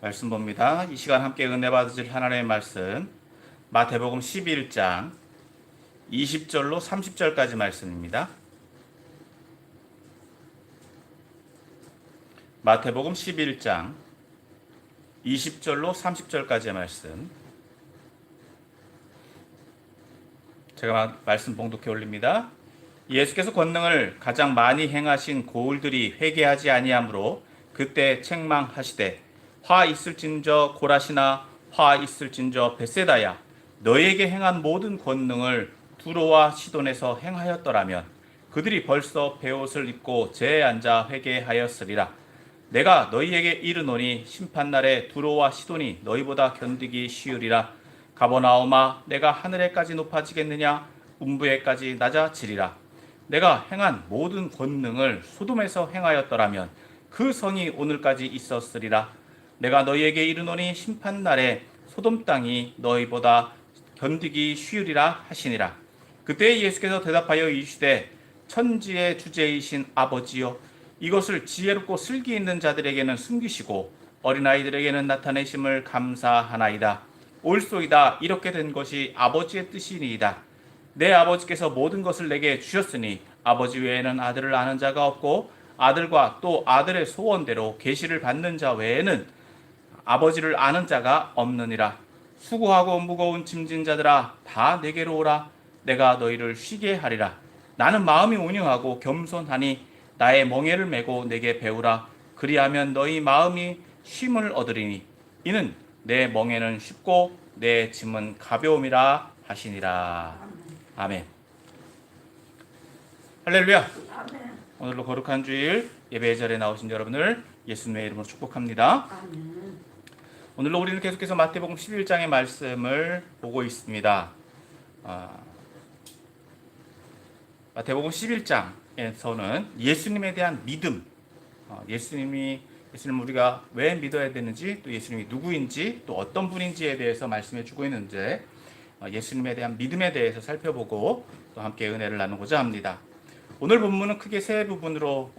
말씀 봅니다. 이 시간 함께 은혜 받으실 하나님의 말씀 마태복음 11장 20절로 30절까지 말씀입니다. 마태복음 11장 20절로 30절까지의 말씀. 제가 말씀 봉독해 올립니다. 예수께서 권능을 가장 많이 행하신 고울들이 회개하지 아니하므로 그때 책망하시되 화 있을진저 고라시나 화 있을진저 벳세다야 너희에게 행한 모든 권능을 두로와 시돈에서 행하였더라면 그들이 벌써 베옷을 입고 제에 앉아 회개하였으리라. 내가 너희에게 이르노니 심판날에 두로와 시돈이 너희보다 견디기 쉬우리라. 가버나움아 내가 하늘에까지 높아지겠느냐 음부에까지 낮아지리라. 내가 행한 모든 권능을 소돔에서 행하였더라면 그 성이 오늘까지 있었으리라. 내가 너희에게 이르노니 심판날에 소돔 땅이 너희보다 견디기 쉬우리라 하시니라. 그때 예수께서 대답하여 이르시되 천지의 주제이신 아버지여 이것을 지혜롭고 슬기 있는 자들에게는 숨기시고 어린아이들에게는 나타내심을 감사하나이다. 옳소이다. 이렇게 된 것이 아버지의 뜻이니이다. 내 아버지께서 모든 것을 내게 주셨으니 아버지 외에는 아들을 아는 자가 없고 아들과 또 아들의 소원대로 계시를 받는 자 외에는 아버지를 아는 자가 없느니라. 수고하고 무거운 짐진 자들아 다 내게로 오라. 내가 너희를 쉬게 하리라. 나는 마음이 온유하고 겸손하니 나의 멍에를 메고 내게 배우라. 그리하면 너희 마음이 쉼을 얻으리니 이는 내 멍에는 쉽고 내 짐은 가벼움이라 하시니라. 아멘. 할렐루야. 오늘로 거룩한 주일 예배의 자리에 나오신 여러분을 예수님의 이름으로 축복합니다. 오늘로 우리는 계속해서 마태복음 11장의 말씀을 보고 있습니다. 마태복음 11장에서는 예수님에 대한 믿음, 예수님 우리가 왜 믿어야 되는지, 또 예수님이 누구인지, 또 어떤 분인지에 대해서 말씀해 주고 있는데 예수님에 대한 믿음에 대해서 살펴보고 또 함께 은혜를 나누고자 합니다. 오늘 본문은 크게 네 부분으로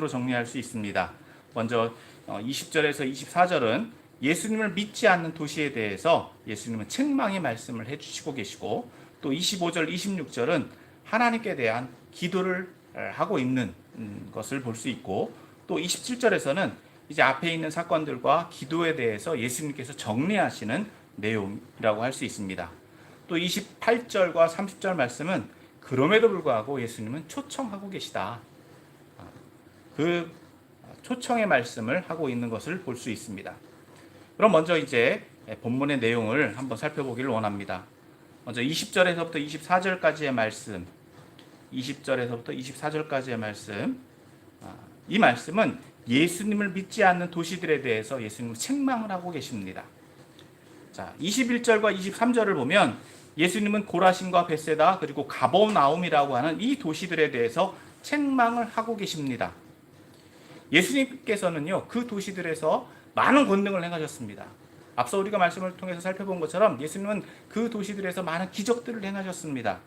정리할 수 있습니다. 먼저 20절에서 24절은 예수님을 믿지 않는 도시에 대해서 예수님은 책망의 말씀을 해주시고 계시고, 또 25절, 26절은 하나님께 대한 기도를 하고 있는 것을 볼 수 있고, 또 27절에서는 이제 앞에 있는 사건들과 기도에 대해서 예수님께서 정리하시는 내용이라고 할 수 있습니다. 또 28절과 30절 말씀은 그럼에도 불구하고 예수님은 초청하고 계시다. 그 초청의 말씀을 하고 있는 것을 볼 수 있습니다. 그럼 먼저 이제 본문의 내용을 한번 살펴보기를 원합니다. 먼저 20절에서부터 24절까지의 말씀, 20절에서부터 24절까지의 말씀, 이 말씀은 예수님을 믿지 않는 도시들에 대해서 예수님은 책망을 하고 계십니다. 자, 21절과 23절을 보면 예수님은 고라신과 벳세다 그리고 가버나움이라고 하는 이 도시들에 대해서 책망을 하고 계십니다. 예수님께서는요, 그 도시들에서 많은 권능을 행하셨습니다. 앞서 우리가 말씀을 통해서 살펴본 것처럼 예수님은 그 도시들에서 많은 기적들을 행하셨습니다.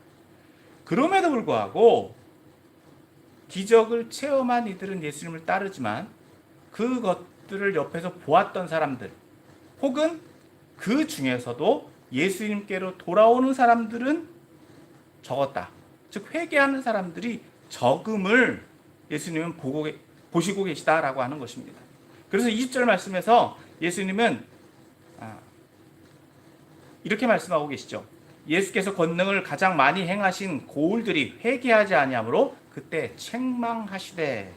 그럼에도 불구하고 기적을 체험한 이들은 예수님을 따르지만 그것들을 옆에서 보았던 사람들, 혹은 그 중에서도 예수님께로 돌아오는 사람들은 적었다. 즉 회개하는 사람들이 적음을 예수님은 보시고 계시다라고 하는 것입니다. 그래서 20절 말씀에서 예수님은 이렇게 말씀하고 계시죠. 예수께서 권능을 가장 많이 행하신 고울들이 회개하지 아니하므로 그때 책망하시되,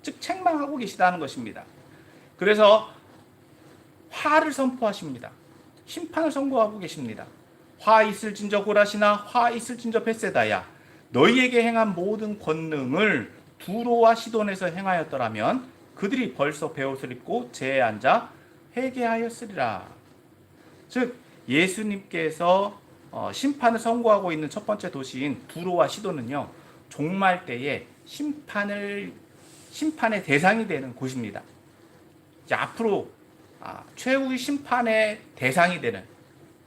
즉 책망하고 계시다는 것입니다. 그래서 화를 선포하십니다. 심판을 선고하고 계십니다. 화 있을진저 고라시나 화 있을진저 벳세다야 너희에게 행한 모든 권능을 두로와 시돈에서 행하였더라면 그들이 벌써 베옷을 입고 제에 앉아 회개하였으리라. 즉 예수님께서 심판을 선고하고 있는 첫 번째 도시인 두로와 시돈은요, 종말 때에 심판의 대상이 되는 곳입니다. 이제 앞으로 최후의 심판의 대상이 되는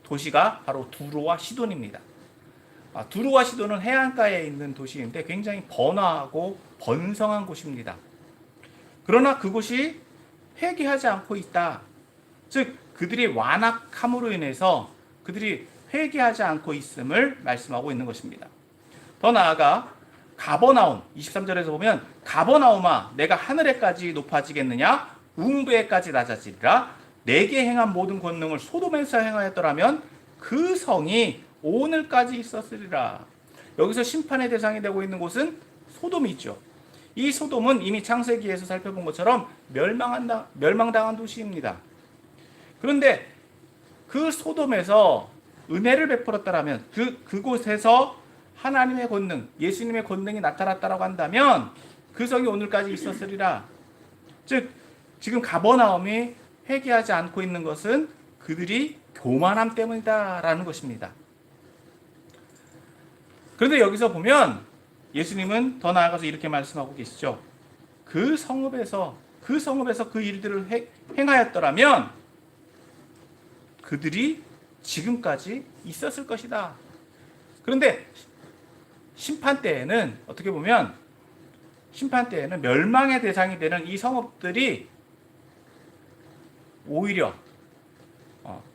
도시가 바로 두로와 시돈입니다. 두로와 시돈은 해안가에 있는 도시인데 굉장히 번화하고 번성한 곳입니다. 그러나 그곳이 회개하지 않고 있다. 즉 그들이 완악함으로 인해서 그들이 회개하지 않고 있음을 말씀하고 있는 것입니다. 더 나아가 가버나움 23절에서 보면 가버나움아 내가 하늘에까지 높아지겠느냐 웅부에까지 낮아지리라. 내게 행한 모든 권능을 소돔에서 행하였더라면 그 성이 오늘까지 있었으리라. 여기서 심판의 대상이 되고 있는 곳은 소돔이죠. 이 소돔은 이미 창세기에서 살펴본 것처럼 멸망당한 도시입니다. 그런데 그 소돔에서 은혜를 베풀었다라면 그곳에서 하나님의 권능, 예수님의 권능이 나타났다라고 한다면 그 성이 오늘까지 있었으리라. 즉 지금 가버나움이 회개하지 않고 있는 것은 그들이 교만함 때문이다라는 것입니다. 그런데 여기서 보면 예수님은 더 나아가서 이렇게 말씀하고 계시죠. 그 성읍에서 그 일들을 행하였더라면 그들이 지금까지 있었을 것이다. 그런데 심판 때에는 어떻게 보면 멸망의 대상이 되는 이 성읍들이 오히려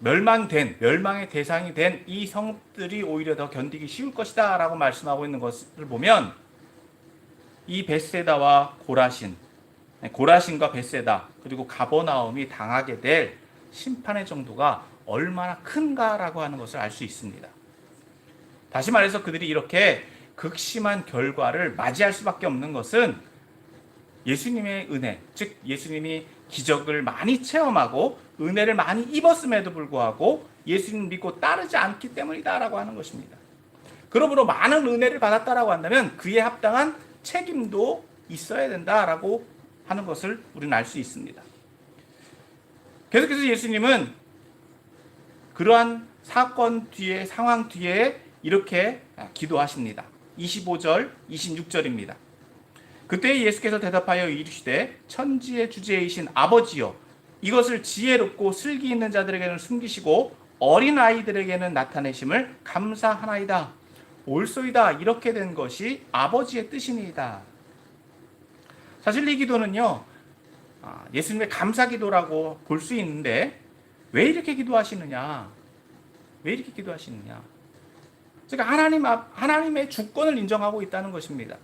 멸망의 대상이 된 이 성읍들이 오히려 더 견디기 쉬울 것이다 라고 말씀하고 있는 것을 보면 이 벳세다와 고라신과 벳세다 그리고 가버나움이 당하게 될 심판의 정도가 얼마나 큰가라고 하는 것을 알 수 있습니다. 다시 말해서 그들이 이렇게 극심한 결과를 맞이할 수밖에 없는 것은 예수님의 은혜, 즉 예수님이 기적을 많이 체험하고 은혜를 많이 입었음에도 불구하고 예수님 믿고 따르지 않기 때문이다라고 하는 것입니다. 그러므로 많은 은혜를 받았다라고 한다면 그에 합당한 책임도 있어야 된다라고 하는 것을 우리는 알 수 있습니다. 계속해서 예수님은 그러한 사건 뒤에 상황 뒤에 이렇게 기도하십니다. 25절, 26절입니다. 그때 예수께서 대답하여 이르시되 천지의 주제이신 아버지여 이것을 지혜롭고 슬기 있는 자들에게는 숨기시고 어린 아이들에게는 나타내심을 감사하나이다. 옳소이다. 이렇게 된 것이 아버지의 뜻이니이다. 사실 이 기도는요 예수님의 감사 기도라고 볼 수 있는데 왜 이렇게 기도하시느냐? 즉 하나님의 주권을 인정하고 있다는 것입니다.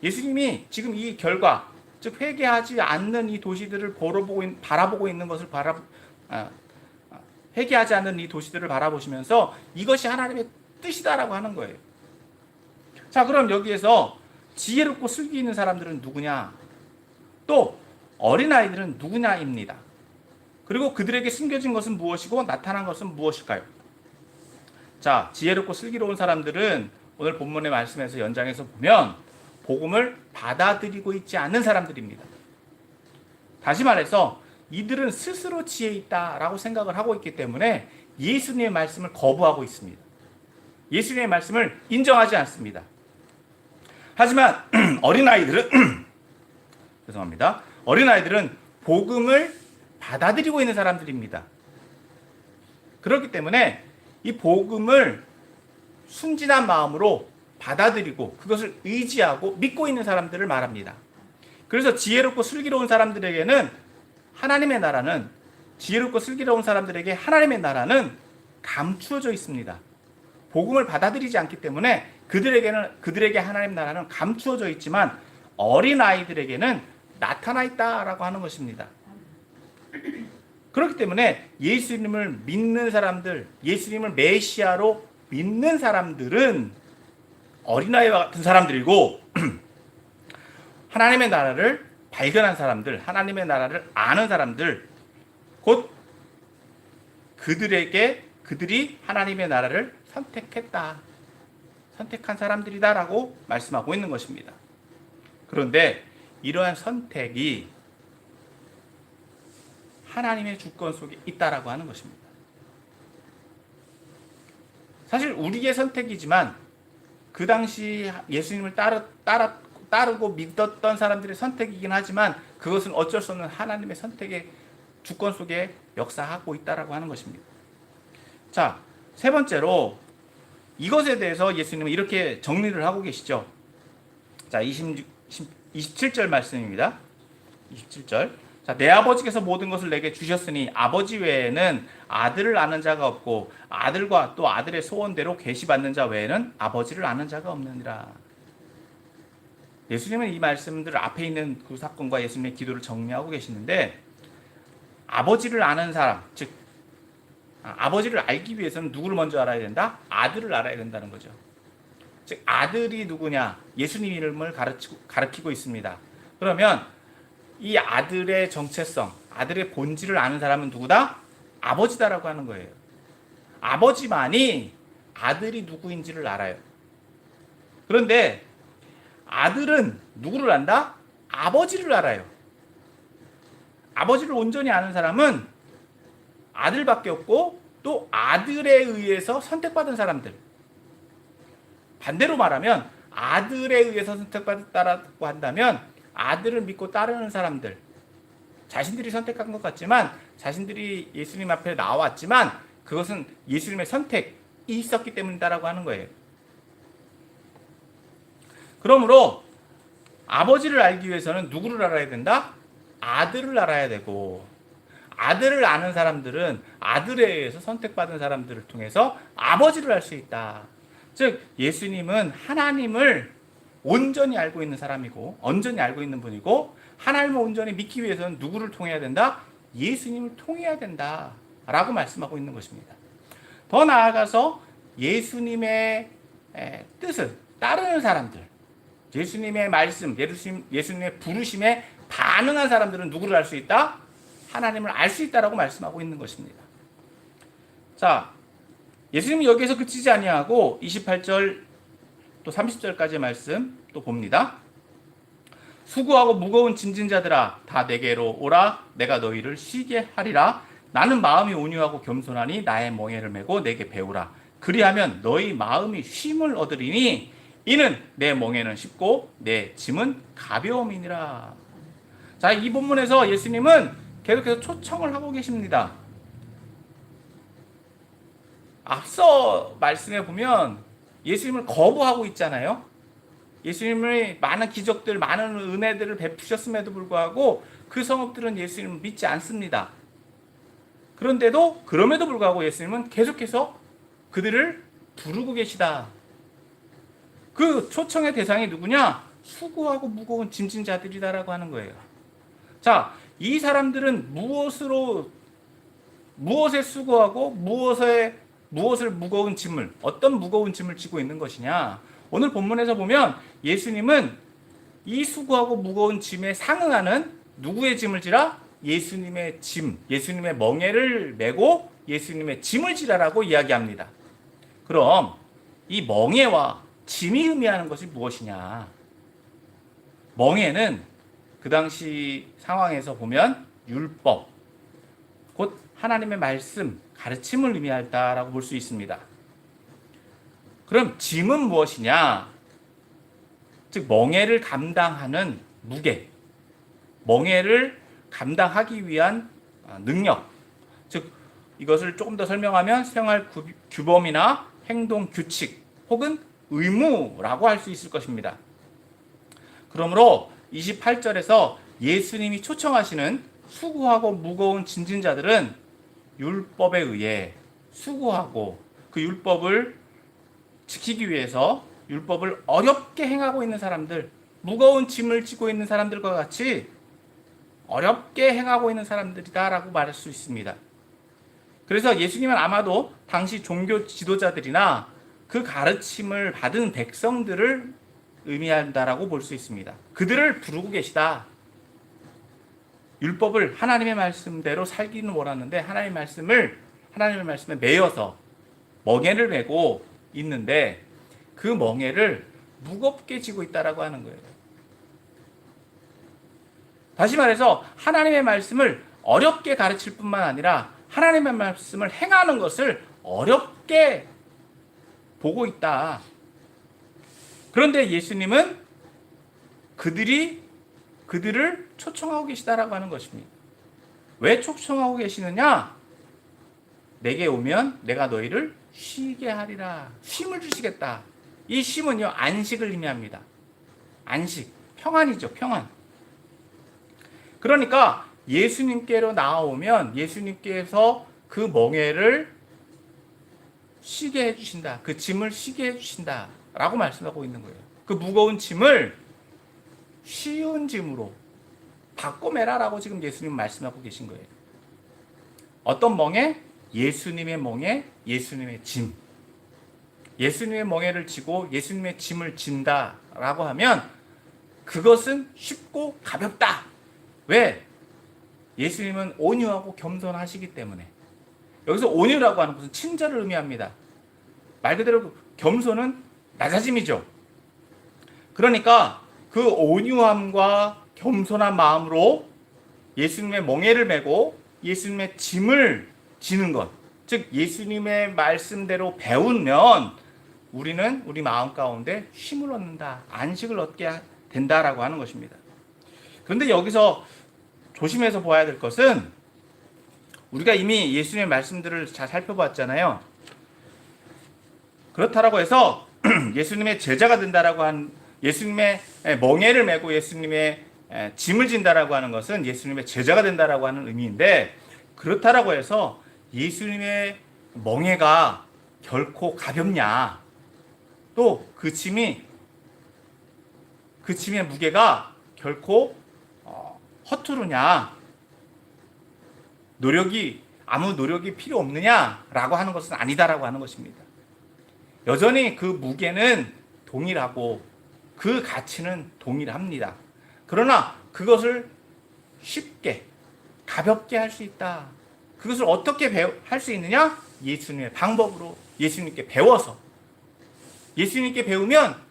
예수님이 지금 이 결과, 즉 회개하지 않는 이 도시들을 바라보고 있는 것을 회개하지 않는 이 도시들을 바라보시면서 이것이 하나님의 뜻이다라고 하는 거예요. 자, 그럼 여기에서 지혜롭고 슬기 있는 사람들은 누구냐? 또 어린아이들은 누구냐입니다. 그리고 그들에게 숨겨진 것은 무엇이고 나타난 것은 무엇일까요? 자, 지혜롭고 슬기로운 사람들은 오늘 본문의 말씀에서 연장해서 보면 복음을 받아들이고 있지 않는 사람들입니다. 다시 말해서 이들은 스스로 지혜 있다라고 생각을 하고 있기 때문에 예수님의 말씀을 거부하고 있습니다. 예수님의 말씀을 인정하지 않습니다. 하지만 어린아이들은 어린아이들은 복음을 받아들이고 있는 사람들입니다. 그렇기 때문에 이 복음을 순진한 마음으로 받아들이고 그것을 의지하고 믿고 있는 사람들을 말합니다. 그래서 지혜롭고 슬기로운 사람들에게는 지혜롭고 슬기로운 사람들에게 하나님의 나라는 감추어져 있습니다. 복음을 받아들이지 않기 때문에 그들에게 하나님의 나라는 감추어져 있지만 어린아이들에게는 나타나 있다라고 하는 것입니다. 그렇기 때문에 예수님을 믿는 사람들, 예수님을 메시아로 믿는 사람들은 어린아이와 같은 사람들이고 하나님의 나라를 발견한 사람들, 하나님의 나라를 아는 사람들, 곧 그들이 하나님의 나라를 선택한 사람들이다라고 말씀하고 있는 것입니다. 그런데 이러한 선택이 하나님의 주권 속에 있다라고 하는 것입니다. 사실 우리의 선택이지만 그 당시 예수님을 따르고 믿었던 사람들의 선택이긴 하지만 그것은 어쩔 수 없는 하나님의 선택의 주권 속에 역사하고 있다라고 하는 것입니다. 자, 세 번째로 이것에 대해서 예수님은 이렇게 정리를 하고 계시죠. 자, 27절 말씀입니다. 27절. 자, 내 아버지께서 모든 것을 내게 주셨으니 아버지 외에는 아들을 아는 자가 없고 아들과 또 아들의 소원대로 계시받는 자 외에는 아버지를 아는 자가 없느니라. 예수님은 이 말씀들 앞에 있는 그 사건과 예수님의 기도를 정리하고 계시는데, 아버지를 아는 사람, 즉 아버지를 알기 위해서는 누구를 먼저 알아야 된다? 아들을 알아야 된다는 거죠. 즉 아들이 누구냐? 예수님 이름을 가르치고 있습니다. 그러면 이 아들의 정체성, 아들의 본질을 아는 사람은 누구다? 아버지다라고 하는 거예요. 아버지만이 아들이 누구인지를 알아요. 그런데 아들은 누구를 안다? 아버지를 알아요. 아버지를 온전히 아는 사람은 아들밖에 없고 또 아들에 의해서 선택받은 사람들. 반대로 말하면 아들에 의해서 선택받았다고 한다면 아들을 믿고 따르는 사람들, 자신들이 선택한 것 같지만, 자신들이 예수님 앞에 나왔지만 그것은 예수님의 선택이 있었기 때문이다라고 하는 거예요. 그러므로 아버지를 알기 위해서는 누구를 알아야 된다? 아들을 알아야 되고, 아들을 아는 사람들은 아들에 의해서 선택받은 사람들을 통해서 아버지를 알 수 있다. 즉 예수님은 하나님을 온전히 알고 있는 사람이고 온전히 알고 있는 분이고, 하나님을 온전히 믿기 위해서는 누구를 통해야 된다? 예수님을 통해야 된다 라고 말씀하고 있는 것입니다. 더 나아가서 예수님의 뜻을 따르는 사람들, 예수님의 말씀, 예수님의 부르심에 반응한 사람들은 누구를 알 수 있다? 하나님을 알 수 있다라고 말씀하고 있는 것입니다. 자, 예수님은 여기에서 그치지 아니하고 28절 또 30절까지의 말씀 또 봅니다. 수고하고 무거운 짐진 자들아 다 내게로 오라. 내가 너희를 쉬게 하리라. 나는 마음이 온유하고 겸손하니 나의 멍에를 메고 내게 배우라. 그리하면 너희 마음이 쉼을 얻으리니 이는 내 멍에는 쉽고 내 짐은 가벼움이니라. 자, 이 본문에서 예수님은 계속해서 초청을 하고 계십니다. 앞서 말씀에 보면 예수님을 거부하고 있잖아요. 예수님의 많은 기적들, 많은 은혜들을 베푸셨음에도 불구하고 그 성읍들은 예수님을 믿지 않습니다. 그럼에도 불구하고 예수님은 계속해서 그들을 부르고 계시다. 그 초청의 대상이 누구냐? 수고하고 무거운 짐진 자들이다라고 하는 거예요. 자, 이 사람들은 무엇에 수고하고 무엇을 무거운 짐을, 어떤 무거운 짐을 지고 있는 것이냐? 오늘 본문에서 보면 예수님은 이 수고하고 무거운 짐에 상응하는 누구의 짐을 지라? 예수님의 짐, 예수님의 멍에를 메고 예수님의 짐을 지라라고 이야기합니다. 그럼 이 멍에와 짐이 의미하는 것이 무엇이냐? 멍에는 그 당시 상황에서 보면 율법, 곧 하나님의 말씀, 가르침을 의미한다라고 볼 수 있습니다. 그럼 짐은 무엇이냐? 즉 멍에를 감당하는 무게, 멍에를 감당하기 위한 능력, 즉 이것을 조금 더 설명하면 생활 규범이나 행동 규칙 혹은 의무라고 할 수 있을 것입니다. 그러므로 28절에서 예수님이 초청하시는 수고하고 무거운 짐진 자들은 율법에 의해 수고하고 그 율법을 지키기 위해서 율법을 어렵게 행하고 있는 사람들, 무거운 짐을 지고 있는 사람들과 같이 어렵게 행하고 있는 사람들이다라고 말할 수 있습니다. 그래서 예수님은 아마도 당시 종교 지도자들이나 그 가르침을 받은 백성들을 의미한다라고 볼 수 있습니다. 그들을 부르고 계시다. 율법을 하나님의 말씀대로 살기는 원하는데 하나님의 말씀에 매여서 멍에를 메고 있는데 그 멍에를 무겁게 지고 있다라고 하는 거예요. 다시 말해서 하나님의 말씀을 어렵게 가르칠 뿐만 아니라 하나님의 말씀을 행하는 것을 어렵게 보고 있다. 그런데 예수님은 그들을 초청하고 계시다라고 하는 것입니다. 왜 초청하고 계시느냐? 내게 오면 내가 너희를 쉬게 하리라. 쉼을 주시겠다. 이 쉼은요, 안식을 의미합니다. 안식, 평안이죠, 평안. 그러니까 예수님께로 나아오면 예수님께서 그 멍에를 쉬게 해주신다. 그 짐을 쉬게 해주신다. 라고 말씀하고 있는 거예요. 그 무거운 짐을 쉬운 짐으로 바꿔매라 라고 지금 예수님 말씀하고 계신 거예요. 어떤 멍에? 예수님의 멍에, 예수님의 짐. 예수님의 멍에를 지고 예수님의 짐을 진다 라고 하면 그것은 쉽고 가볍다. 왜? 예수님은 온유하고 겸손하시기 때문에. 여기서 온유라고 하는 것은 친절을 의미합니다. 말 그대로 겸손은 낮아짐이죠. 그러니까 그 온유함과 겸손한 마음으로 예수님의 멍에를 메고 예수님의 짐을 지는 것, 즉 예수님의 말씀대로 배우면 우리는 우리 마음 가운데 쉼을 얻는다, 안식을 얻게 된다라고 하는 것입니다. 그런데 여기서 조심해서 보아야 될 것은 우리가 이미 예수님의 말씀들을 잘 살펴봤잖아요. 그렇다라고 해서 예수님의 제자가 된다라고 한 예수님의 멍에를 메고 예수님의 짐을 진다라고 하는 것은 예수님의 제자가 된다라고 하는 의미인데, 그렇다라고 해서 예수님의 멍에가 결코 가볍냐, 또 그 짐의 무게가 결코 허투루냐, 아무 노력이 필요 없느냐라고 하는 것은 아니다라고 하는 것입니다. 여전히 그 무게는 동일하고 그 가치는 동일합니다. 그러나 그것을 쉽게 가볍게 할 수 있다. 그것을 어떻게 할 수 있느냐? 예수님의 방법으로 예수님께 배워서, 예수님께 배우면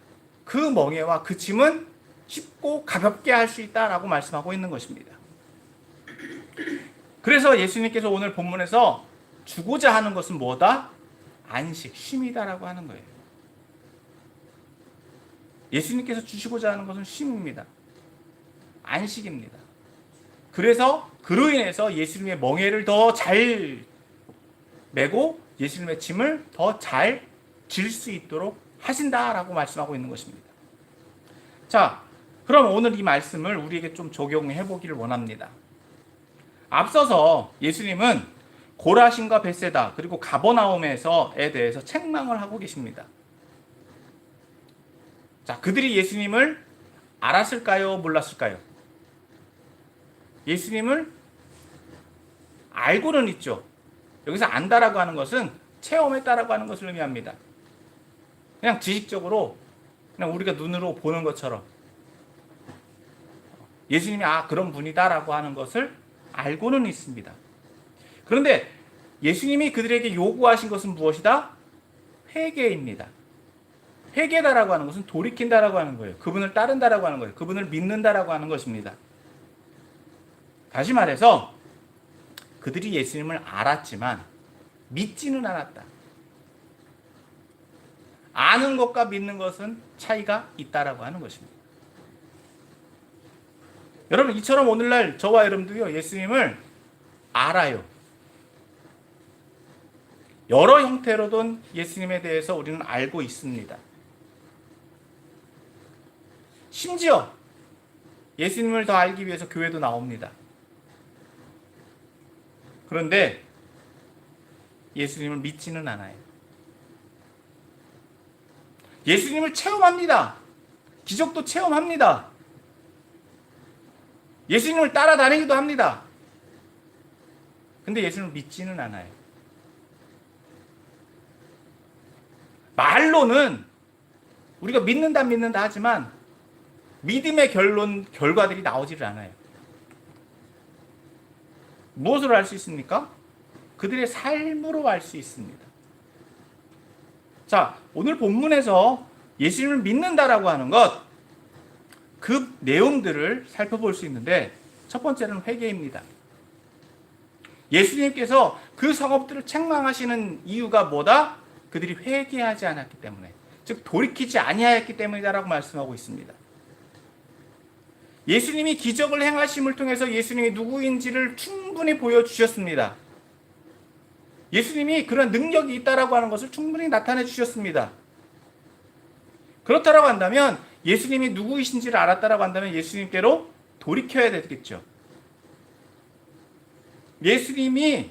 그 멍에와 그 짐은 쉽고 가볍게 할 수 있다라고 말씀하고 있는 것입니다. 그래서 예수님께서 오늘 본문에서 주고자 하는 것은 뭐다? 안식, 쉼이다라고 하는 거예요. 예수님께서 주시고자 하는 것은 쉼입니다. 안식입니다. 그래서 그로 인해서 예수님의 멍에를 더 잘 메고 예수님의 짐을 더 잘 질 수 있도록 하신다라고 말씀하고 있는 것입니다. 자, 그럼 오늘 이 말씀을 우리에게 좀 적용해 보기를 원합니다. 앞서서 예수님은 고라신과 벳세다 그리고 가버나움에 대해서 책망을 하고 계십니다. 자, 그들이 예수님을 알았을까요? 몰랐을까요? 예수님을 알고는 있죠. 여기서 안다라고 하는 것은 체험했다라고 하는 것을 의미합니다. 그냥 지식적으로 그냥 우리가 눈으로 보는 것처럼 예수님이 그런 분이다라고 하는 것을 알고는 있습니다. 그런데 예수님이 그들에게 요구하신 것은 무엇이다? 회개입니다. 회개다라고 하는 것은 돌이킨다라고 하는 거예요. 그분을 따른다라고 하는 거예요. 그분을 믿는다라고 하는 것입니다. 다시 말해서 그들이 예수님을 알았지만 믿지는 않았다. 아는 것과 믿는 것은 차이가 있다라고 하는 것입니다. 여러분, 이처럼 오늘날 저와 여러분도요, 예수님을 알아요. 여러 형태로든 예수님에 대해서 우리는 알고 있습니다. 심지어 예수님을 더 알기 위해서 교회도 나옵니다. 그런데 예수님을 믿지는 않아요. 예수님을 체험합니다. 기적도 체험합니다. 예수님을 따라다니기도 합니다. 근데 예수님을 믿지는 않아요. 말로는 우리가 믿는다 하지만 믿음의 결과들이 나오지를 않아요. 무엇으로 알 수 있습니까? 그들의 삶으로 알 수 있습니다. 자, 오늘 본문에서 예수님을 믿는다라고 하는 것, 그 내용들을 살펴볼 수 있는데, 첫 번째는 회개입니다. 예수님께서 그 성읍들을 책망하시는 이유가 뭐다? 그들이 회개하지 않았기 때문에, 즉 돌이키지 아니하였기 때문이다라고 말씀하고 있습니다. 예수님이 기적을 행하심을 통해서 예수님이 누구인지를 충분히 보여주셨습니다. 예수님이 그런 능력이 있다라고 하는 것을 충분히 나타내 주셨습니다. 그렇다라고 한다면 예수님이 누구이신지를 알았다라고 한다면 예수님께로 돌이켜야 되겠죠. 예수님이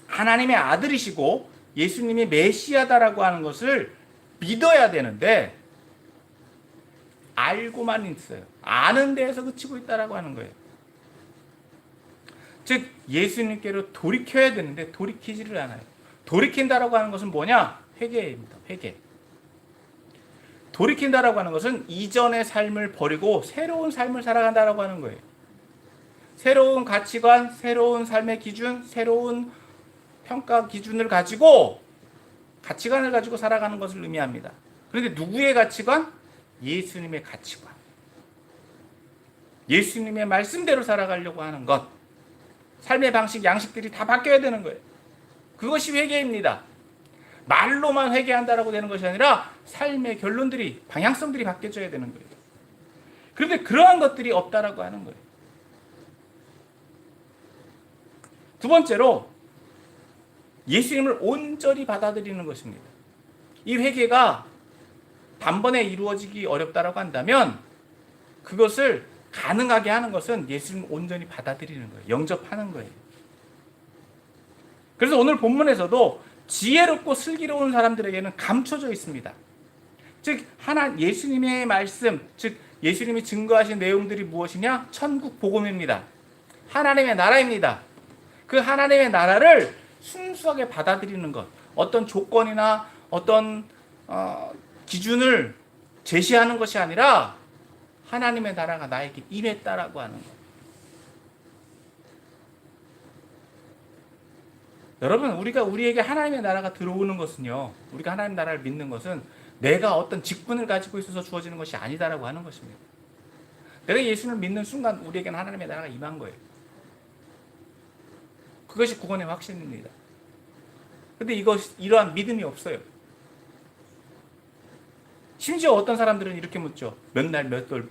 하나님의 아들이시고 예수님이 메시아다라고 하는 것을 믿어야 되는데 알고만 있어요. 아는 데에서 그치고 있다라고 하는 거예요. 즉 예수님께로 돌이켜야 되는데 돌이키지를 않아요. 돌이킨다라고 하는 것은 뭐냐? 회개입니다. 회개. 돌이킨다라고 하는 것은 이전의 삶을 버리고 새로운 삶을 살아간다라고 하는 거예요. 새로운 가치관, 새로운 삶의 기준, 새로운 평가 기준을 가지고 가치관을 가지고 살아가는 것을 의미합니다. 그런데 누구의 가치관? 예수님의 가치관. 예수님의 말씀대로 살아가려고 하는 것. 삶의 방식, 양식들이 다 바뀌어야 되는 거예요. 그것이 회개입니다. 말로만 회개한다라고 되는 것이 아니라 삶의 결론들이, 방향성들이 바뀌어져야 되는 거예요. 그런데 그러한 것들이 없다라고 하는 거예요. 두 번째로 예수님을 온전히 받아들이는 것입니다. 이 회개가 단번에 이루어지기 어렵다라고 한다면 그것을 가능하게 하는 것은 예수님을 온전히 받아들이는 거예요. 영접하는 거예요. 그래서 오늘 본문에서도 지혜롭고 슬기로운 사람들에게는 감춰져 있습니다. 즉 예수님의 말씀, 즉 예수님이 증거하신 내용들이 무엇이냐? 천국 복음입니다. 하나님의 나라입니다. 그 하나님의 나라를 순수하게 받아들이는 것, 어떤 조건이나 어떤 기준을 제시하는 것이 아니라 하나님의 나라가 나에게 임했다라고 하는 것. 여러분, 우리에게 하나님의 나라가 들어오는 것은요, 우리가 하나님 나라를 믿는 것은 내가 어떤 직분을 가지고 있어서 주어지는 것이 아니다라고 하는 것입니다. 내가 예수를 믿는 순간 우리에게는 하나님의 나라가 임한 거예요. 그것이 구원의 확신입니다. 그런데 이러한 믿음이 없어요. 심지어 어떤 사람들은 이렇게 묻죠. 몇 날, 몇 월,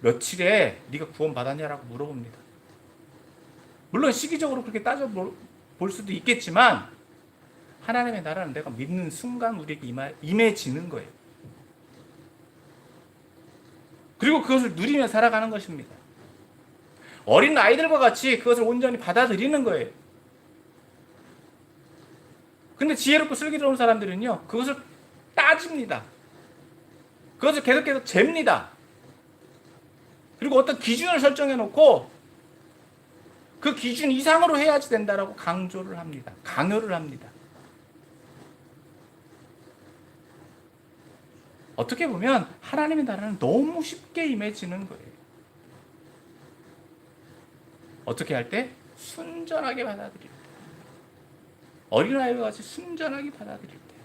며칠에 네가 구원 받았냐라고 물어봅니다. 물론 시기적으로 그렇게 따져볼 수도 있겠지만 하나님의 나라는 내가 믿는 순간 우리에게 임해지는 거예요. 그리고 그것을 누리며 살아가는 것입니다. 어린 아이들과 같이 그것을 온전히 받아들이는 거예요. 근데 지혜롭고 슬기로운 사람들은요, 그것을 따집니다. 그것을 계속 잽니다. 그리고 어떤 기준을 설정해 놓고 그 기준 이상으로 해야지 된다라고 강조를 합니다. 강요를 합니다. 어떻게 보면 하나님의 나라는 너무 쉽게 임해지는 거예요. 어떻게 할 때? 순전하게 받아들일 때. 어린아이와 같이 순전하게 받아들일 때.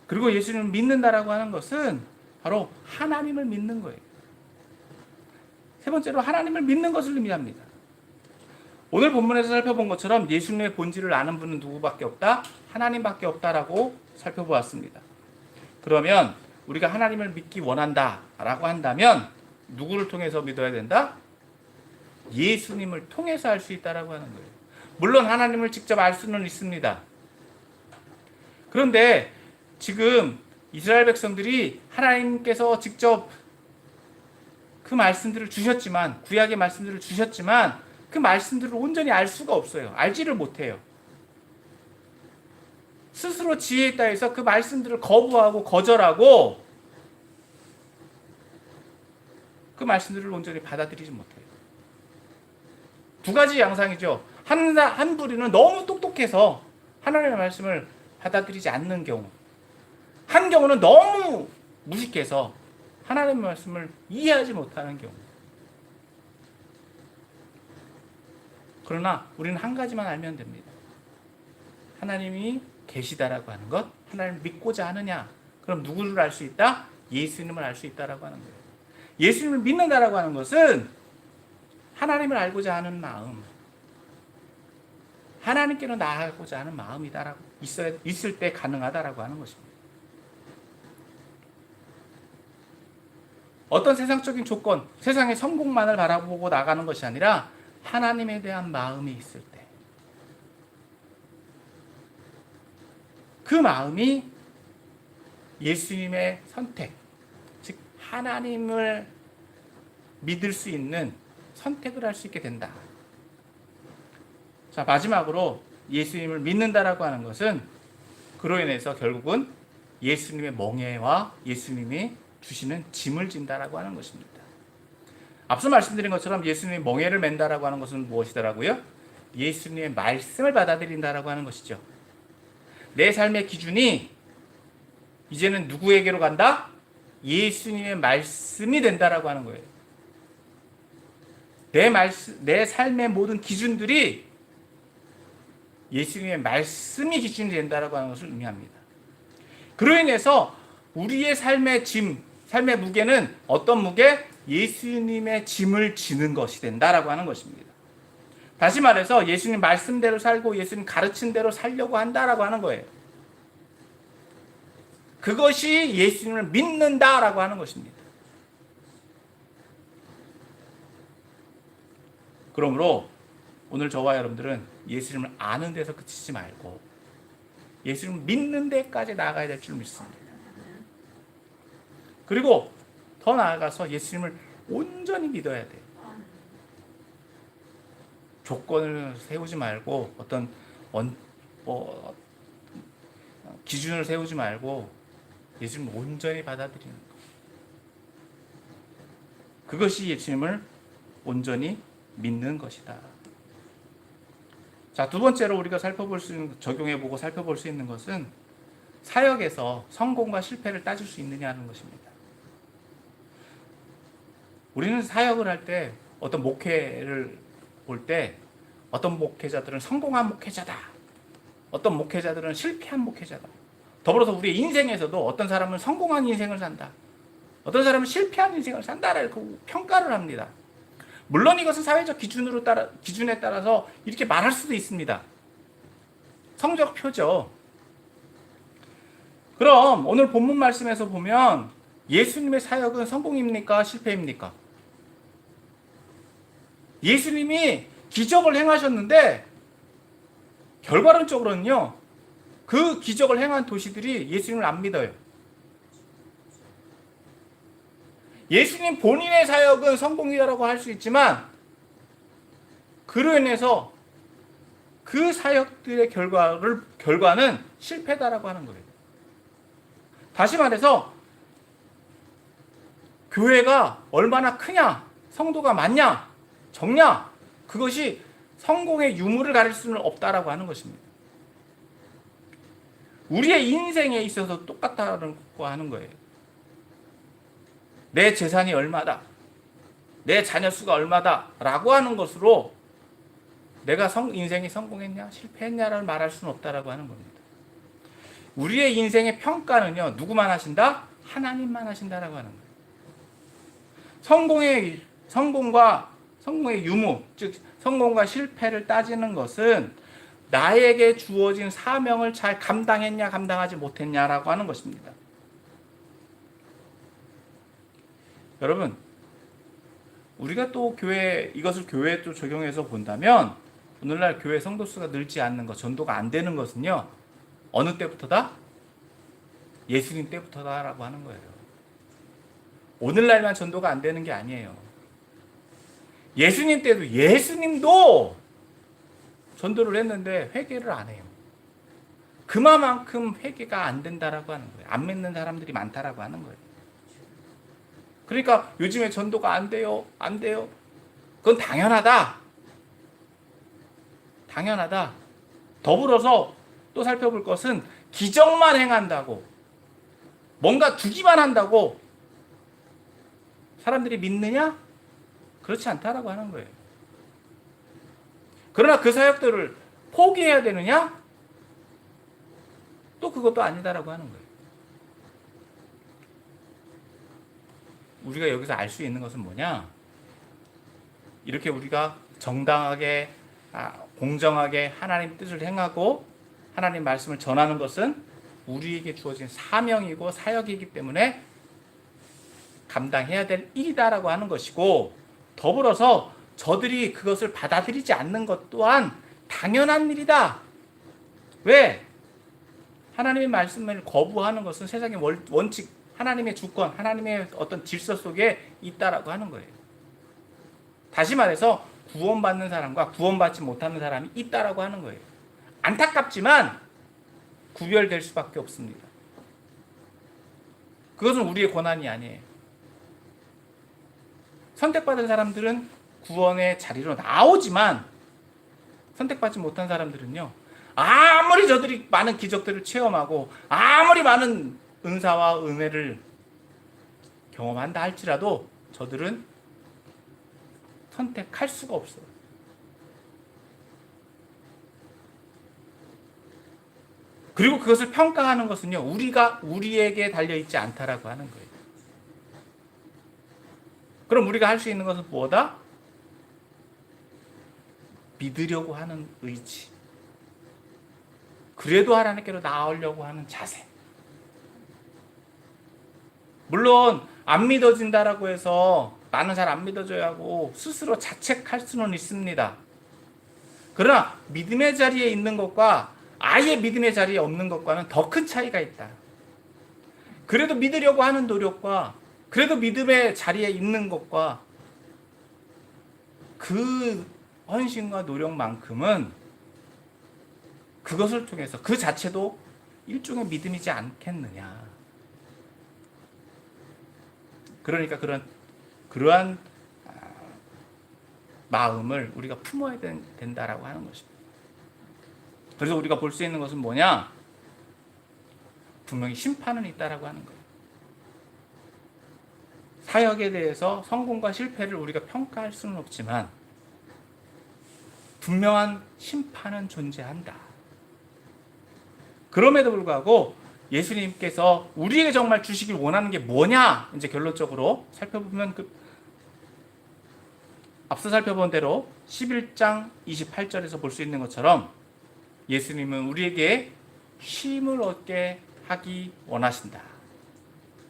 그리고 예수님을 믿는다라고 하는 것은 바로 하나님을 믿는 거예요. 세 번째로 하나님을 믿는 것을 의미합니다. 오늘 본문에서 살펴본 것처럼 예수님의 본질을 아는 분은 누구밖에 없다? 하나님밖에 없다라고 살펴보았습니다. 그러면 우리가 하나님을 믿기 원한다라고 한다면 누구를 통해서 믿어야 된다? 예수님을 통해서 알 수 있다라고 하는 거예요. 물론 하나님을 직접 알 수는 있습니다. 그런데 지금 이스라엘 백성들이 하나님께서 직접 그 말씀들을 주셨지만, 구약의 말씀들을 주셨지만 그 말씀들을 온전히 알 수가 없어요. 알지를 못해요. 스스로 지혜 있다 해서 그 말씀들을 거부하고 거절하고 그 말씀들을 온전히 받아들이지 못해요. 두 가지 양상이죠. 한 부류는 너무 똑똑해서 하나님의 말씀을 받아들이지 않는 경우, 한 경우는 너무 무식해서 하나님의 말씀을 이해하지 못하는 경우. 그러나 우리는 한 가지만 알면 됩니다. 하나님이 계시다라고 하는 것, 하나님을 믿고자 하느냐? 그럼 누구를 알 수 있다? 예수님을 알 수 있다라고 하는 거예요. 예수님을 믿는다라고 하는 것은 하나님을 알고자 하는 마음, 하나님께로 나아가고자 하는 마음이다라고 있을 때 가능하다라고 하는 것입니다. 어떤 세상적인 조건, 세상의 성공만을 바라보고 나가는 것이 아니라 하나님에 대한 마음이 있을 때, 그 마음이 예수님의 선택, 즉 하나님을 믿을 수 있는 선택을 할 수 있게 된다. 자, 마지막으로 예수님을 믿는다라고 하는 것은 그로 인해서 결국은 예수님의 멍에와 예수님이 주시는 짐을 진다라고 하는 것입니다. 앞서 말씀드린 것처럼 예수님이 멍에를 맨다라고 하는 것은 무엇이더라고요? 예수님의 말씀을 받아들인다라고 하는 것이죠. 내 삶의 기준이 이제는 누구에게로 간다? 예수님의 말씀이 된다라고 하는 거예요. 내 삶의 모든 기준들이 예수님의 말씀이 기준이 된다라고 하는 것을 의미합니다. 그로 인해서 우리의 삶의 짐, 삶의 무게는 어떤 무게? 예수님의 짐을 지는 것이 된다라고 하는 것입니다. 다시 말해서 예수님 말씀대로 살고 예수님 가르친 대로 살려고 한다라고 하는 거예요. 그것이 예수님을 믿는다라고 하는 것입니다. 그러므로 오늘 저와 여러분들은 예수님을 아는 데서 그치지 말고 예수님을 믿는 데까지 나아가야 될 줄 믿습니다. 그리고 더 나아가서 예수님을 온전히 믿어야 돼요. 조건을 세우지 말고 어떤 기준을 세우지 말고 예수님을 온전히 받아들이는 것. 그것이 예수님을 온전히 믿는 것이다. 자, 두 번째로 우리가 적용해보고 살펴볼 수 있는 것은 사역에서 성공과 실패를 따질 수 있느냐는 것입니다. 우리는 사역을 할 때 어떤 목회를 볼 때 어떤 목회자들은 성공한 목회자다. 어떤 목회자들은 실패한 목회자다. 더불어서 우리의 인생에서도 어떤 사람은 성공한 인생을 산다. 어떤 사람은 실패한 인생을 산다라고 평가를 합니다. 물론 이것은 사회적 기준에 따라서 이렇게 말할 수도 있습니다. 성적표죠. 그럼 오늘 본문 말씀에서 보면 예수님의 사역은 성공입니까? 실패입니까? 예수님이 기적을 행하셨는데 결과론적으로는요, 그 기적을 행한 도시들이 예수님을 안 믿어요. 예수님 본인의 사역은 성공이라고 할 수 있지만 그로 인해서 그 사역들의 결과는 실패다라고 하는 거예요. 다시 말해서 교회가 얼마나 크냐, 성도가 많냐, 적냐, 그것이 성공의 유무를 가릴 수는 없다라고 하는 것입니다. 우리의 인생에 있어서 똑같다고 하는 거예요. 내 재산이 얼마다, 내 자녀 수가 얼마다 라고 하는 것으로 내가 인생이 성공했냐 실패했냐를 말할 수는 없다라고 하는 겁니다. 우리의 인생의 평가는요, 누구만 하신다? 하나님만 하신다라고 하는 거예요. 성공의 유무, 즉 성공과 실패를 따지는 것은 나에게 주어진 사명을 잘 감당했냐 감당하지 못했냐라고 하는 것입니다. 여러분, 우리가 또 이것을 교회에 또 적용해서 본다면 오늘날 교회 성도 수가 늘지 않는 것, 전도가 안 되는 것은요, 어느 때부터다? 예수님 때부터다라고 하는 거예요. 오늘날만 전도가 안 되는 게 아니에요. 예수님 때도 예수님도 전도를 했는데 회개를 안 해요. 그만큼 회개가 안 된다라고 하는 거예요. 안 믿는 사람들이 많다라고 하는 거예요. 그러니까 요즘에 전도가 안 돼요. 그건 당연하다. 더불어서 또 살펴볼 것은 기적만 행한다고, 뭔가 주기만 한다고 사람들이 믿느냐? 그렇지 않다라고 하는 거예요. 그러나 그 사역들을 포기해야 되느냐? 또 그것도 아니다라고 하는 거예요. 우리가 여기서 알 수 있는 것은 뭐냐? 이렇게 우리가 정당하게, 공정하게 하나님 뜻을 행하고 하나님 말씀을 전하는 것은 우리에게 주어진 사명이고 사역이기 때문에 감당해야 될 일이다라고 하는 것이고, 더불어서 저들이 그것을 받아들이지 않는 것 또한 당연한 일이다. 왜? 하나님의 말씀을 거부하는 것은 세상의 원칙, 하나님의 주권, 하나님의 어떤 질서 속에 있다라고 하는 거예요. 다시 말해서 구원받는 사람과 구원받지 못하는 사람이 있다라고 하는 거예요. 안타깝지만 구별될 수밖에 없습니다. 그것은 우리의 권한이 아니에요. 선택받은 사람들은 구원의 자리로 나오지만 선택받지 못한 사람들은요, 아무리 저들이 많은 기적들을 체험하고 아무리 많은 은사와 은혜를 경험한다 할지라도 저들은 선택할 수가 없어요. 그리고 그것을 평가하는 것은요, 우리에게 달려있지 않다라고 하는 거예요. 그럼 우리가 할 수 있는 것은 뭐다? 믿으려고 하는 의지. 그래도 하나님께로 나아오려고 하는 자세. 물론 안 믿어진다라고 해서 나는 잘 안 믿어져야 하고 스스로 자책할 수는 있습니다. 그러나 믿음의 자리에 있는 것과 아예 믿음의 자리에 없는 것과는 더 큰 차이가 있다. 그래도 믿으려고 하는 노력과 그래도 믿음의 자리에 있는 것과 그 헌신과 노력만큼은 그것을 통해서 그 자체도 일종의 믿음이지 않겠느냐. 그러니까 그러한 마음을 우리가 품어야 된다라고 하는 것입니다. 그래서 우리가 볼 수 있는 것은 뭐냐? 분명히 심판은 있다라고 하는 거예요. 사역에 대해서 성공과 실패를 우리가 평가할 수는 없지만 분명한 심판은 존재한다. 그럼에도 불구하고 예수님께서 우리에게 정말 주시길 원하는 게 뭐냐? 이제 결론적으로 살펴보면 앞서 살펴본 대로 11장 28절에서 볼 수 있는 것처럼 예수님은 우리에게 쉼을 얻게 하기 원하신다.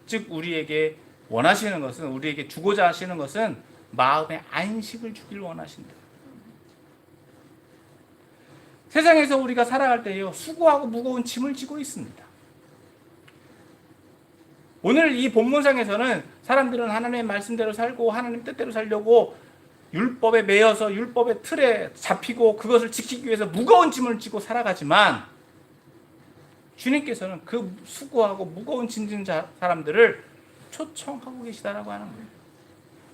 즉 우리에게 원하시는 것은, 우리에게 주고자 하시는 것은 마음의 안식을 주길 원하신다. 세상에서 우리가 살아갈 때요, 수고하고 무거운 짐을 지고 있습니다. 오늘 이 본문상에서는 사람들은 하나님의 말씀대로 살고 하나님 뜻대로 살려고 율법에 매여서 율법의 틀에 잡히고 그것을 지키기 위해서 무거운 짐을 지고 살아가지만 주님께서는 그 수고하고 무거운 짐 진 사람들을 초청하고 계시다라고 하는 거예요.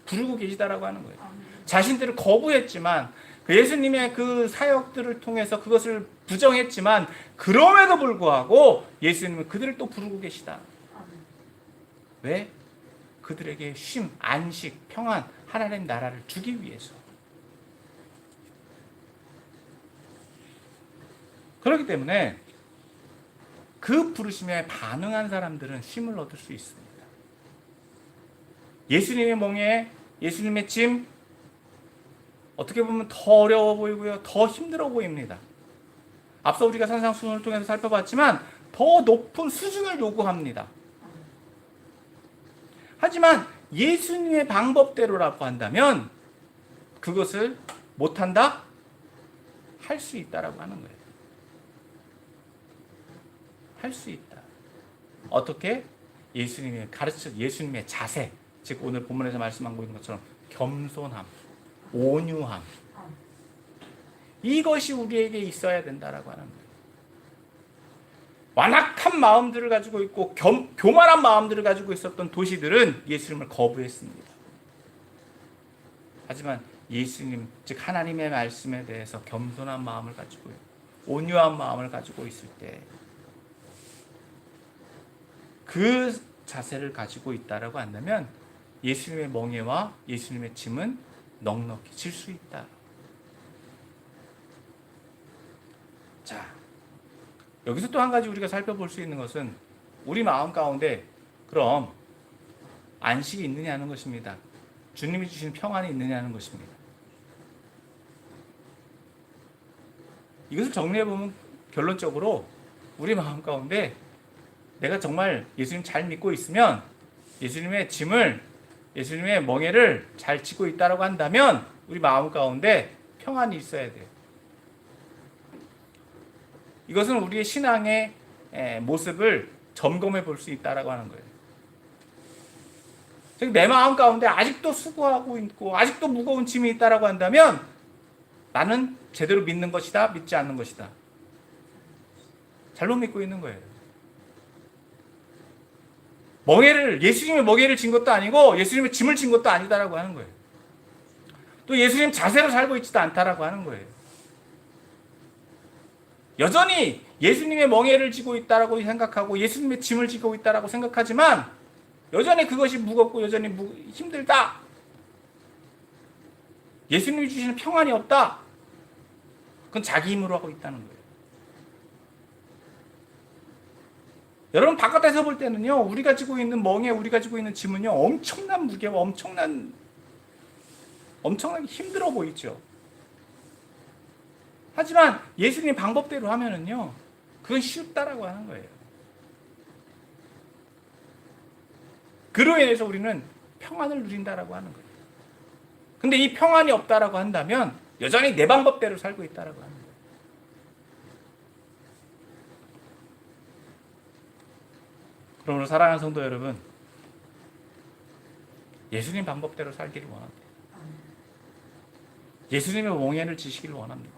부르고 계시다라고 하는 거예요. 자신들을 거부했지만 예수님의 그 사역들을 통해서 그것을 부정했지만 그럼에도 불구하고 예수님은 그들을 또 부르고 계시다. 왜? 그들에게 쉼, 안식, 평안, 하나님 나라를 주기 위해서. 그렇기 때문에 그 부르심에 반응한 사람들은 쉼을 얻을 수 있습니다. 예수님의 멍에, 예수님의 짐, 어떻게 보면 더 어려워 보이고요, 더 힘들어 보입니다. 앞서 우리가 산상수훈을 통해서 살펴봤지만 더 높은 수준을 요구합니다. 하지만 예수님의 방법대로라고 한다면 그것을 못한다? 할 수 있다라고 하는 거예요. 할 수 있다. 어떻게? 예수님의 예수님의 자세, 즉 오늘 본문에서 말씀하고 있는 것처럼 겸손함, 온유함, 이것이 우리에게 있어야 된다라고 하는 거예요. 완악한 마음들을 가지고 있고 교만한 마음들을 가지고 있었던 도시들은 예수님을 거부했습니다. 하지만 예수님, 즉 하나님의 말씀에 대해서 겸손한 마음을 가지고 온유한 마음을 가지고 있을 때 그 자세를 가지고 있다라고 한다면 예수님의 멍에와 예수님의 짐은 넉넉히 질 수 있다. 자, 여기서 또 한 가지 우리가 살펴볼 수 있는 것은 우리 마음 가운데 그럼 안식이 있느냐는 것입니다. 주님이 주신 평안이 있느냐는 것입니다. 이것을 정리해보면 결론적으로 우리 마음 가운데 내가 정말 예수님 잘 믿고 있으면 예수님의 짐을, 예수님의 멍에를 잘 지고 있다고 한다면 우리 마음 가운데 평안이 있어야 돼요. 이것은 우리의 신앙의 모습을 점검해 볼 수 있다고 하는 거예요. 내 마음 가운데 아직도 수고하고 있고 아직도 무거운 짐이 있다라고 한다면 나는 제대로 믿는 것이다, 믿지 않는 것이다. 잘못 믿고 있는 거예요. 예수님의 멍에를 진 것도 아니고 예수님의 짐을 진 것도 아니다라고 하는 거예요. 또 예수님 자세로 살고 있지도 않다라고 하는 거예요. 여전히 예수님의 멍에를 지고 있다라고 생각하고 예수님의 짐을 지고 있다라고 생각하지만 여전히 그것이 무겁고 여전히 힘들다. 예수님이 주시는 평안이 없다. 그건 자기 힘으로 하고 있다는 거예요. 여러분 바깥에서 볼 때는요, 우리가 지고 있는 멍에, 우리가 지고 있는 짐은요, 엄청난 무게와 엄청나게 힘들어 보이죠. 하지만 예수님 방법대로 하면은요, 그건 쉽다라고 하는 거예요. 그로 인해서 우리는 평안을 누린다라고 하는 거예요. 근데 이 평안이 없다라고 한다면 여전히 내 방법대로 살고 있다라고 하는 거예요. 그러므로 사랑하는 성도 여러분, 예수님 방법대로 살기를 원합니다. 예수님의 멍에를 지시기를 원합니다.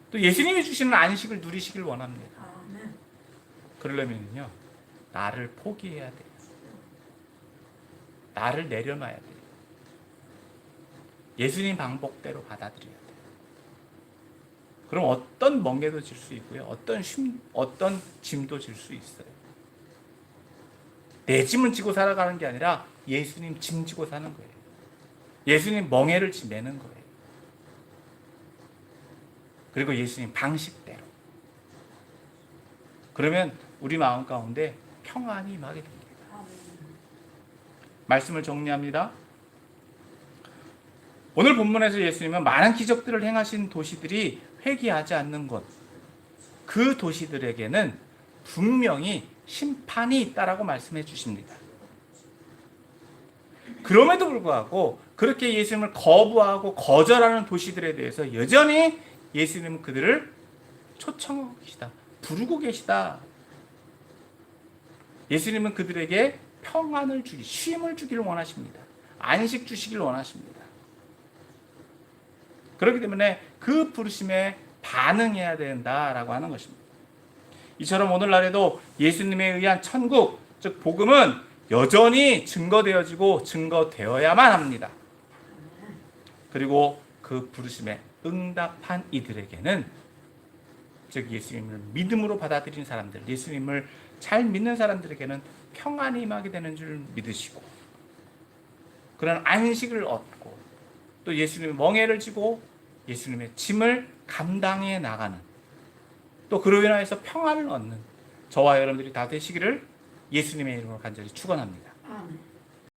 또 예수님이 주시는 안식을 누리시길 원합니다. 그러려면요, 나를 포기해야 돼요. 나를 내려놔야 돼요. 예수님 방법대로 받아들여야 돼요. 그럼 어떤 멍에도 질 수 있고요, 어떤 짐도 질 수 있어요. 내 짐을 지고 살아가는 게 아니라 예수님 짐 지고 사는 거예요. 예수님 멍에를 지내는 거예요. 그리고 예수님 방식대로. 그러면 우리 마음 가운데 평안이 임하게 됩니다. 말씀을 정리합니다. 오늘 본문에서 예수님은 많은 기적들을 행하신 도시들이 회개하지 않는 것, 그 도시들에게는 분명히 심판이 있다라고 말씀해 주십니다. 그럼에도 불구하고 그렇게 예수님을 거부하고 거절하는 도시들에 대해서 여전히 예수님은 그들을 초청하고 계시다, 부르고 계시다. 예수님은 그들에게 평안을 쉼을 주기를 원하십니다. 안식 주시기를 원하십니다. 그렇기 때문에 그 부르심에 반응해야 된다라고 하는 것입니다. 이처럼 오늘날에도 예수님에 의한 천국, 즉 복음은 여전히 증거되어지고 증거되어야만 합니다. 그리고 그 부르심에 응답한 이들에게는, 즉 예수님을 믿음으로 받아들인 사람들, 예수님을 잘 믿는 사람들에게는 평안이 임하게 되는 줄 믿으시고 그런 안식을 얻고 또 예수님의 멍에를 지고 예수님의 짐을 감당해 나가는, 또 그로 인하여서 평안을 얻는 저와 여러분들이 다 되시기를 예수님의 이름으로 간절히 축원합니다.